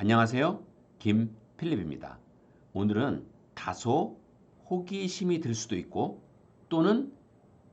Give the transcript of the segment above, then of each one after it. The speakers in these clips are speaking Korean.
안녕하세요. 김필립입니다. 오늘은 다소 호기심이 들 수도 있고 또는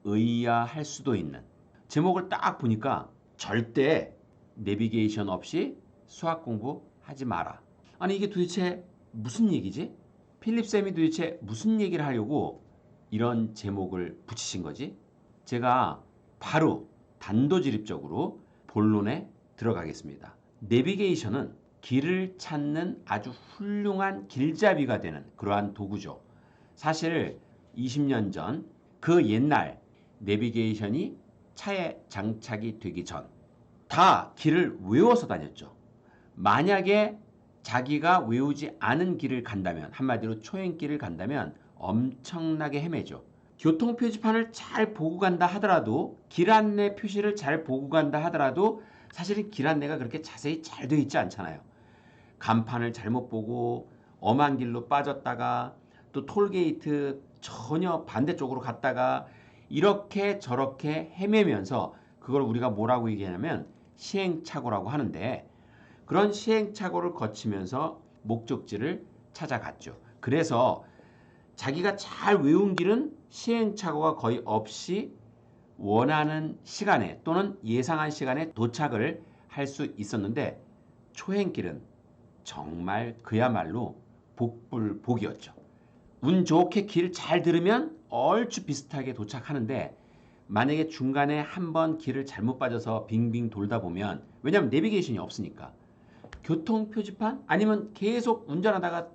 의아할 수도 있는 제목을 딱 보니까 절대 내비게이션 없이 수학 공부하지 마라. 아니 이게 도대체 무슨 얘기지? 필립쌤이 도대체 무슨 얘기를 하려고 이런 제목을 붙이신 거지? 제가 바로 단도직입적으로 본론에 들어가겠습니다. 내비게이션은 길을 찾는 아주 훌륭한 길잡이가 되는 그러한 도구죠. 사실 20년 전 그 옛날 내비게이션이 차에 장착이 되기 전 다 길을 외워서 다녔죠. 만약에 자기가 외우지 않은 길을 간다면, 한마디로 초행길을 간다면 엄청나게 헤매죠. 교통 표지판을 잘 보고 간다 하더라도, 길 안내 표시를 잘 보고 간다 하더라도 사실은 길 안내가 그렇게 자세히 잘 되어 있지 않잖아요. 간판을 잘못 보고 엄한 길로 빠졌다가 또 톨게이트 전혀 반대쪽으로 갔다가 이렇게 저렇게 헤매면서 그걸 우리가 뭐라고 얘기하냐면 시행착오라고 하는데, 그런 시행착오를 거치면서 목적지를 찾아갔죠. 그래서 자기가 잘 외운 길은 시행착오가 거의 없이 원하는 시간에 또는 예상한 시간에 도착을 할 수 있었는데, 초행길은 정말 그야말로 복불복이었죠. 운 좋게 길 잘 들으면 얼추 비슷하게 도착하는데, 만약에 중간에 한번 길을 잘못 빠져서 빙빙 돌다 보면, 왜냐하면 내비게이션이 없으니까 교통 표지판 아니면 계속 운전하다가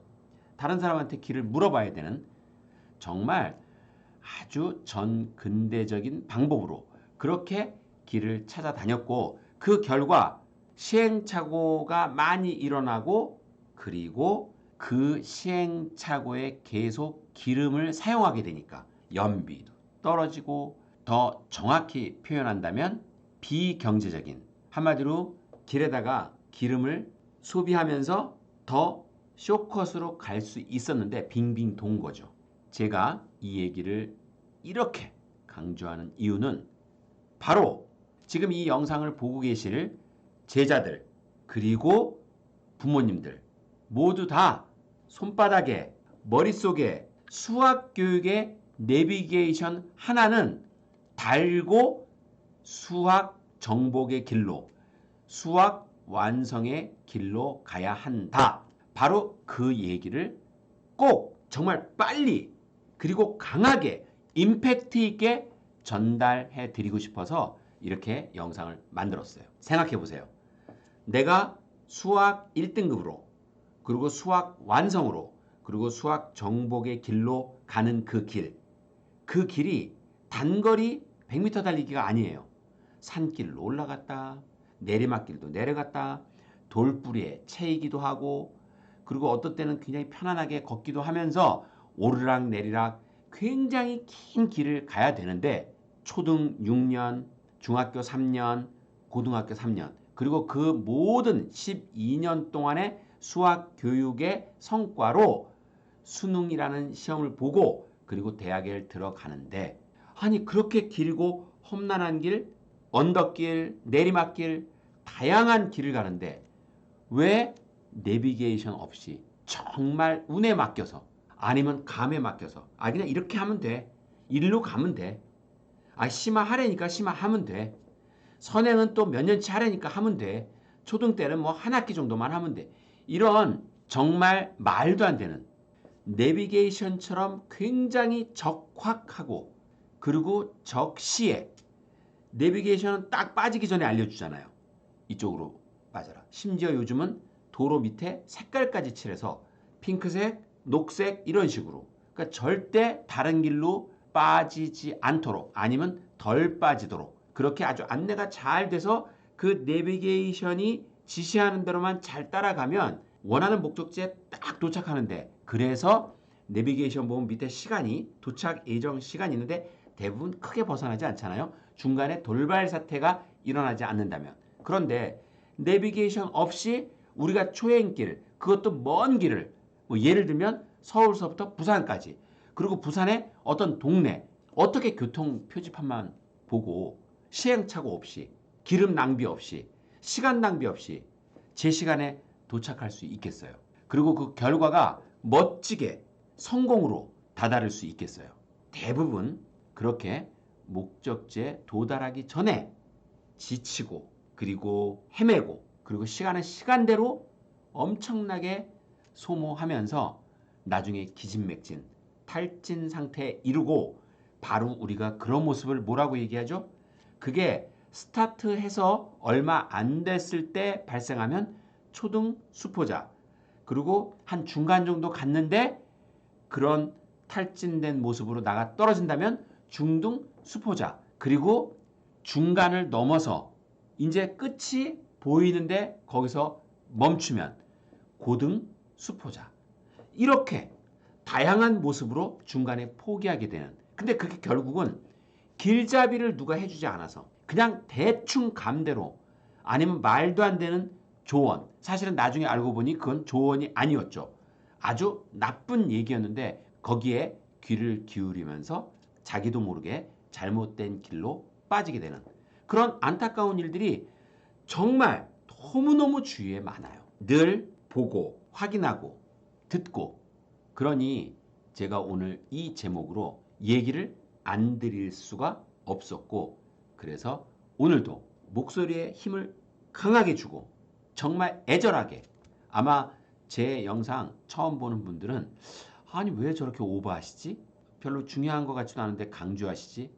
다른 사람한테 길을 물어봐야 되는 정말 아주 전근대적인 방법으로 그렇게 길을 찾아다녔고, 그 결과 시행착오가 많이 일어나고, 그리고 그 시행착오에 계속 기름을 사용하게 되니까 연비도 떨어지고, 더 정확히 표현한다면 비경제적인, 한마디로 길에다가 기름을 소비하면서 더 쇼컷으로 갈 수 있었는데 빙빙 돈 거죠. 제가 이 얘기를 이렇게 강조하는 이유는 바로 지금 이 영상을 보고 계실 제자들 그리고 부모님들 모두 다 손바닥에 머릿속에 수학 교육의 내비게이션 하나는 달고 수학 정복의 길로, 수학 완성의 길로 가야 한다. 바로 그 얘기를 꼭 정말 빨리 그리고 강하게 임팩트 있게 전달해 드리고 싶어서 이렇게 영상을 만들었어요. 생각해 보세요. 내가 수학 1등급으로 그리고 수학 완성으로 그리고 수학 정복의 길로 가는 그 길, 그 길이 단거리 100m 달리기가 아니에요. 산길로 올라갔다 내리막길도 내려갔다 돌뿌리에 채이기도 하고, 그리고 어떤 때는 굉장히 편안하게 걷기도 하면서 오르락 내리락 굉장히 긴 길을 가야 되는데, 초등 6년, 중학교 3년, 고등학교 3년, 그리고 그 모든 12년 동안의 수학 교육의 성과로 수능이라는 시험을 보고 그리고 대학에 들어가는데, 아니 그렇게 길고 험난한 길, 언덕길, 내리막길, 다양한 길을 가는데 왜 내비게이션 없이 정말 운에 맡겨서 아니면 감에 맡겨서 그냥 이렇게 하면 돼. 일로 가면 돼. 심화하려니까 심화하면 돼. 선행은 또 몇 년치 하려니까 하면 돼. 초등 때는 뭐 한 학기 정도만 하면 돼. 이런 정말 말도 안 되는 내비게이션처럼 굉장히 적확하고 그리고 적시에, 내비게이션은 딱 빠지기 전에 알려주잖아요. 이쪽으로 빠져라. 심지어 요즘은 도로 밑에 색깔까지 칠해서 핑크색, 녹색 이런 식으로, 그러니까 절대 다른 길로 빠지지 않도록 아니면 덜 빠지도록 그렇게 아주 안내가 잘 돼서 그 내비게이션이 지시하는 대로만 잘 따라가면 원하는 목적지에 딱 도착하는데, 그래서 내비게이션 보면 밑에 시간이, 도착 예정 시간이 있는데 대부분 크게 벗어나지 않잖아요. 중간에 돌발 사태가 일어나지 않는다면. 그런데 내비게이션 없이 우리가 초행길, 그것도 먼 길을, 뭐 예를 들면 서울서부터 부산까지, 그리고 부산의 어떤 동네, 어떻게 교통 표지판만 보고 시행착오 없이, 기름 낭비 없이, 시간 낭비 없이 제 시간에 도착할 수 있겠어요? 그리고 그 결과가 멋지게 성공으로 다다를 수 있겠어요? 대부분 그렇게 목적지에 도달하기 전에 지치고 그리고 헤매고 그리고 시간은 시간대로 엄청나게 소모하면서 나중에 기진맥진, 탈진 상태에 이르고 바로 우리가 그런 모습을 뭐라고 얘기하죠? 그게 스타트해서 얼마 안 됐을 때 발생하면 초등 수포자 그리고 한 중간 정도 갔는데 그런 탈진된 모습으로 나가 떨어진다면 중등 수포자 그리고 중간을 넘어서 이제 끝이 보이는데 거기서 멈추면 고등 수포자 이렇게 다양한 모습으로 중간에 포기하게 되는 근데 그게 결국은 길잡이를 누가 해주지 않아서 그냥 대충 감대로 아니면 말도 안 되는 조언 사실은 나중에 알고 보니 그건 조언이 아니었죠. 아주 나쁜 얘기였는데 거기에 귀를 기울이면서 자기도 모르게 잘못된 길로 빠지게 되는 그런 안타까운 일들이 정말 너무너무 주위에 많아요. 늘 보고 확인하고 듣고 그러니 제가 오늘 이 제목으로 얘기를 안 드릴 수가 없었고 그래서 오늘도 목소리에 힘을 강하게 주고 정말 애절하게 아마 제 영상 처음 보는 분들은 아니 왜 저렇게 오버하시지? 별로 중요한 것 같지도 않은데 강조하시지?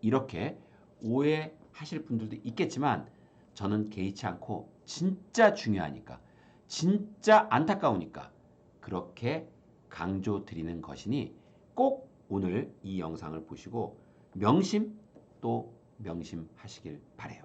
이렇게 오해하실 분들도 있겠지만 저는 개의치 않고 진짜 중요하니까 진짜 안타까우니까 그렇게 강조 드리는 것이니 꼭 오늘 이 영상을 보시고 명심 또 명심하시길 바래요.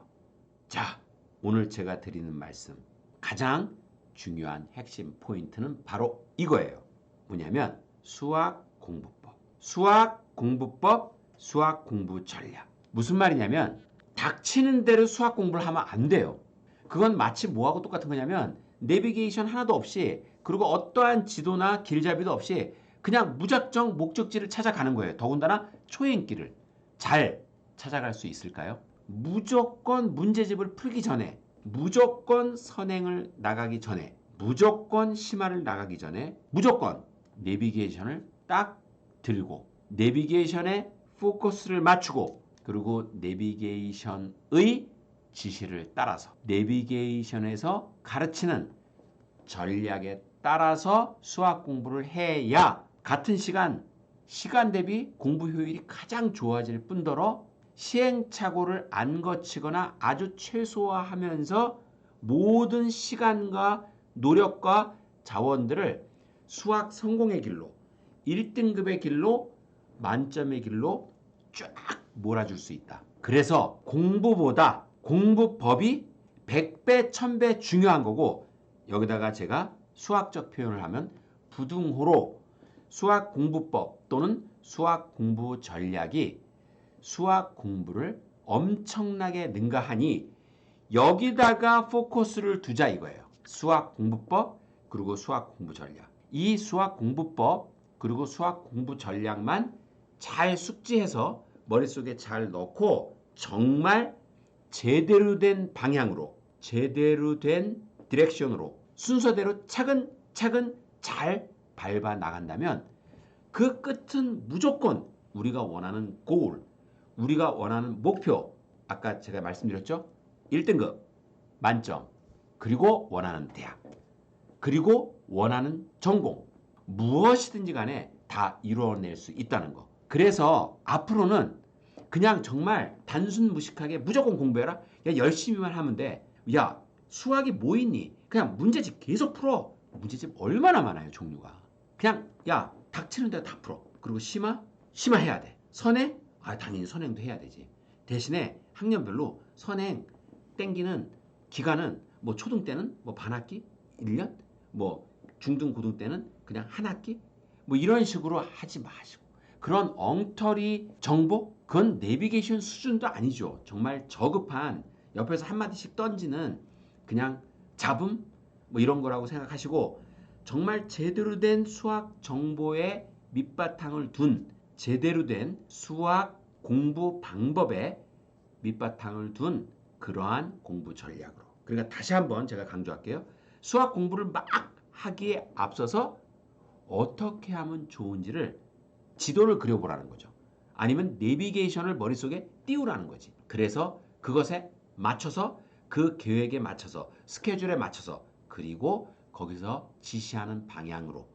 자, 오늘 제가 드리는 말씀 가장 중요한 핵심 포인트는 바로 이거예요. 뭐냐면 수학 공부법, 수학 공부법, 수학 공부 전략. 무슨 말이냐면 닥치는 대로 수학 공부를 하면 안 돼요. 그건 마치 뭐하고 똑같은 거냐면 내비게이션 하나도 없이 그리고 어떠한 지도나 길잡이도 없이 그냥 무작정 목적지를 찾아가는 거예요. 더군다나 초행길을 잘 찾아갈 수 있을까요? 무조건 문제집을 풀기 전에 무조건 선행을 나가기 전에 무조건 심화를 나가기 전에 무조건 내비게이션을 딱 들고 내비게이션에 포커스를 맞추고 그리고 내비게이션의 지시를 따라서 내비게이션에서 가르치는 전략에 따라서 수학 공부를 해야 같은 시간 대비 공부 효율이 가장 좋아질 뿐더러 시행착오를 안 거치거나 아주 최소화하면서 모든 시간과 노력과 자원들을 수학 성공의 길로 1등급의 길로 만점의 길로 쫙 몰아줄 수 있다. 그래서 공부보다 공부법이 100배, 1000배 중요한 거고 여기다가 제가 수학적 표현을 하면 부등호로 수학 공부법 또는 수학 공부 전략이 수학 공부를 엄청나게 능가하니 여기다가 포커스를 두자 이거예요. 수학 공부법 그리고 수학 공부 전략. 이 수학 공부법 그리고 수학 공부 전략만 잘 숙지해서 머릿속에 잘 넣고 정말 제대로 된 방향으로 제대로 된 디렉션으로 순서대로 차근차근 잘 밟아 나간다면 그 끝은 무조건 우리가 원하는 goal, 우리가 원하는 목표 아까 제가 말씀드렸죠? 1등급 만점 그리고 원하는 대학 그리고 원하는 전공 무엇이든지 간에 다 이루어낼 수 있다는 거. 그래서 앞으로는 그냥 정말 단순 무식하게 무조건 공부해라. 야 열심히만 하면 돼. 야 수학이 뭐 있니? 그냥 문제집 계속 풀어. 문제집 얼마나 많아요 종류가. 그냥 야 닥치는 대로 다 풀어. 그리고 심화해야 돼. 선행? 아 당연히 선행도 해야 되지. 대신에 학년별로 선행 땡기는 기간은 뭐 초등 때는 뭐 반학기 1년 뭐 중등 고등 때는 그냥 한 학기 뭐 이런 식으로 하지 마시고 그런 엉터리 정보 그건 내비게이션 수준도 아니죠. 정말 저급한 옆에서 한마디씩 던지는 그냥 잡음 뭐 이런 거라고 생각하시고 정말 제대로 된 수학 정보의 밑바탕을 둔 제대로 된 수학 공부 방법에 밑바탕을 둔 그러한 공부 전략으로. 그러니까 다시 한번 제가 강조할게요. 수학 공부를 막 하기에 앞서서 어떻게 하면 좋은지를 지도를 그려보라는 거죠. 아니면 내비게이션을 머릿속에 띄우라는 거지. 그래서 그것에 맞춰서 그 계획에 맞춰서 스케줄에 맞춰서 그리고 거기서 지시하는 방향으로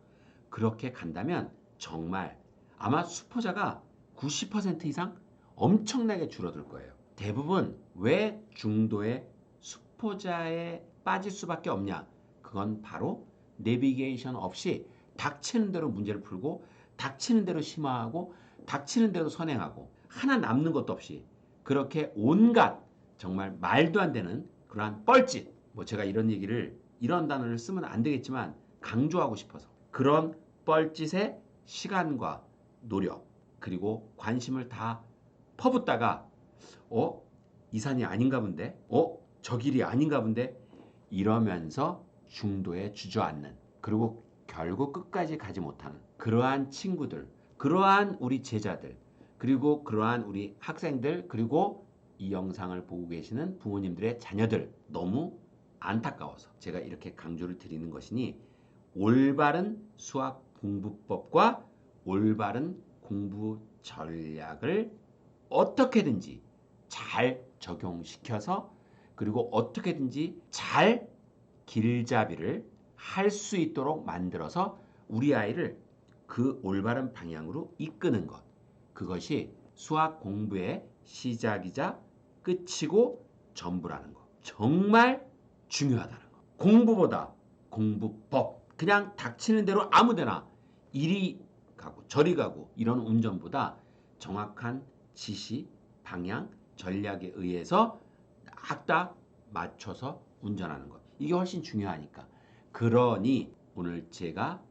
그렇게 간다면 정말 아마 수포자가 90% 이상 엄청나게 줄어들 거예요. 대부분 왜 중도의 수포자에 빠질 수밖에 없냐? 그건 바로 내비게이션 없이 닥치는 대로 문제를 풀고 닥치는 대로 심화하고 닥치는 대로 선행하고 하나 남는 것도 없이 그렇게 온갖 정말 말도 안 되는 그러한 뻘짓 뭐 제가 이런 얘기를 이런 단어를 쓰면 안 되겠지만 강조하고 싶어서 그런 뻘짓에 시간과 노력 그리고 관심을 다 퍼붓다가 이 산이 아닌가 본데 저 길이 아닌가 본데 이러면서 중도에 주저앉는 그리고 결국 끝까지 가지 못하는 그러한 친구들 그러한 우리 제자들 그리고 그러한 우리 학생들 그리고 이 영상을 보고 계시는 부모님들의 자녀들 너무 안타까워서 제가 이렇게 강조를 드리는 것이니 올바른 수학 공부법과 올바른 공부 전략을 어떻게든지 잘 적용시켜서 그리고 어떻게든지 잘 길잡이를 할 수 있도록 만들어서 우리 아이를 그 올바른 방향으로 이끄는 것. 그것이 수학 공부의 시작이자 끝이고 전부라는 것. 정말 중요하다는 것. 공부보다 공부법. 그냥 닥치는 대로 아무데나 이리 가고 저리 가고 이런 운전보다 정확한 지시, 방향, 전략에 의해서 딱 맞춰서 운전하는 것. 이게 훨씬 중요하니까. 그러니 오늘 제가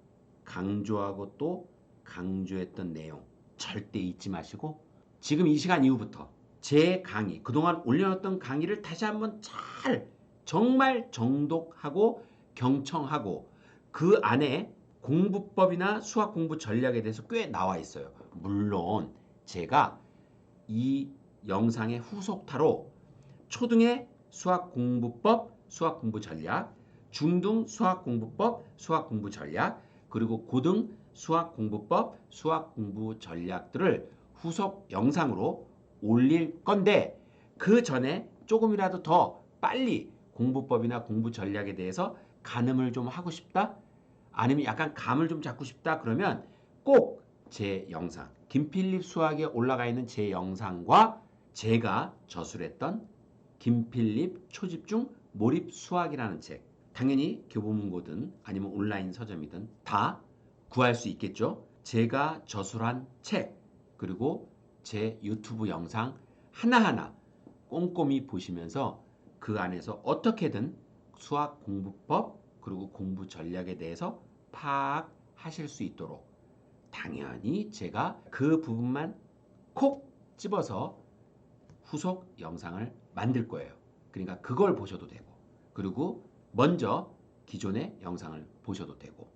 강조하고 또 강조했던 내용 절대 잊지 마시고 지금 이 시간 이후부터 제 강의, 그동안 올려놨던 강의를 다시 한번 잘 정말 정독하고 경청하고 그 안에 공부법이나 수학 공부 전략에 대해서 꽤 나와 있어요. 물론 제가 이 영상의 후속타로 초등의 수학 공부법, 수학 공부 전략, 중등 수학 공부법, 수학 공부 전략, 그리고 고등 수학 공부법, 수학 공부 전략들을 후속 영상으로 올릴 건데 그 전에 조금이라도 더 빨리 공부법이나 공부 전략에 대해서 가늠을 좀 하고 싶다? 아니면 약간 감을 좀 잡고 싶다? 그러면 꼭 제 영상, 김필립 수학에 올라가 있는 제 영상과 제가 저술했던 김필립 초집중 몰입 수학이라는 책 당연히 교보문고든 아니면 온라인 서점이든 다 구할 수 있겠죠. 제가 저술한 책 그리고 제 유튜브 영상 하나하나 꼼꼼히 보시면서 그 안에서 어떻게든 수학 공부법 그리고 공부 전략에 대해서 파악하실 수 있도록 당연히 제가 그 부분만 콕 집어서 후속 영상을 만들 거예요. 그러니까 그걸 보셔도 되고 그리고 먼저 기존의 영상을 보셔도 되고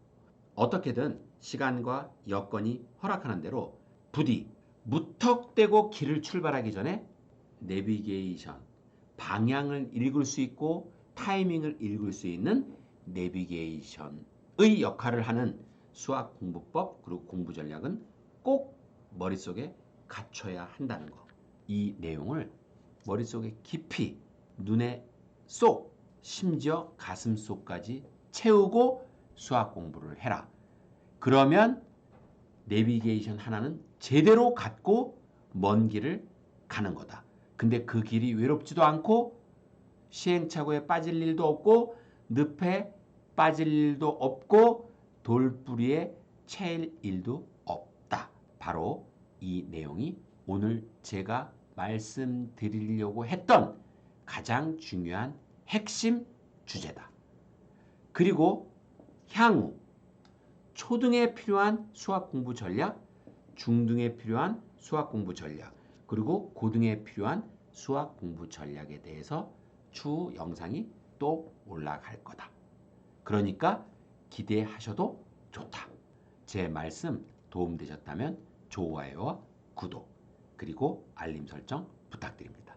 어떻게든 시간과 여건이 허락하는 대로 부디 무턱대고 길을 출발하기 전에 내비게이션, 방향을 읽을 수 있고 타이밍을 읽을 수 있는 내비게이션의 역할을 하는 수학 공부법 그리고 공부 전략은 꼭 머릿속에 갖춰야 한다는 거. 이 내용을 머릿속에 깊이 눈에 쏙 심지어 가슴 속까지 채우고 수학 공부를 해라. 그러면 내비게이션 하나는 제대로 갖고 먼 길을 가는 거다. 근데 그 길이 외롭지도 않고 시행착오에 빠질 일도 없고 늪에 빠질 일도 없고 돌부리에 채일 일도 없다. 바로 이 내용이 오늘 제가 말씀드리려고 했던 가장 중요한 핵심 주제다. 그리고 향후 초등에 필요한 수학 공부 전략, 중등에 필요한 수학 공부 전략, 그리고 고등에 필요한 수학 공부 전략에 대해서 추후 영상이 또 올라갈 거다. 그러니까 기대하셔도 좋다. 제 말씀 도움되셨다면 좋아요와 구독, 그리고 알림 설정 부탁드립니다.